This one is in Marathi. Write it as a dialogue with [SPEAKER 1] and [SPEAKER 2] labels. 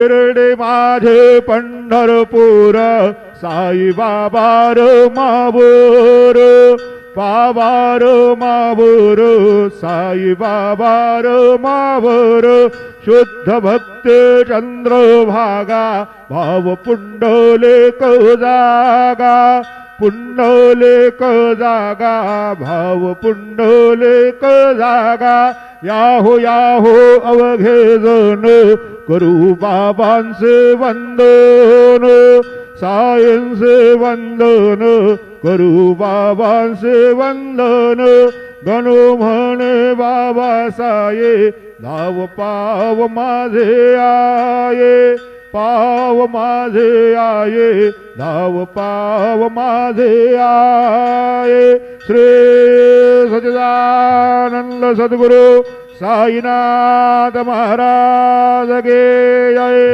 [SPEAKER 1] शिरडे माझे पंढरपूर साई बाबा र मावोर बाबा र मावोर साई बाबा र मावोर शुद्ध भक्त चंद्रभागा भाव पुंडलिक जागा पुंडलिक जागा भाव पुंडलिक जागा याहो याहो अवघे जन करू बाबांचे वंदन सायंचे वंदन करू बाबांचे वंदन गणो म्हणे बाबा साये धाव पाव माझे आये पाव माझे आये धाव पाव माझे आये श्री सच्चिदानंद सद्गुरु साईनाथ महाराज के जय।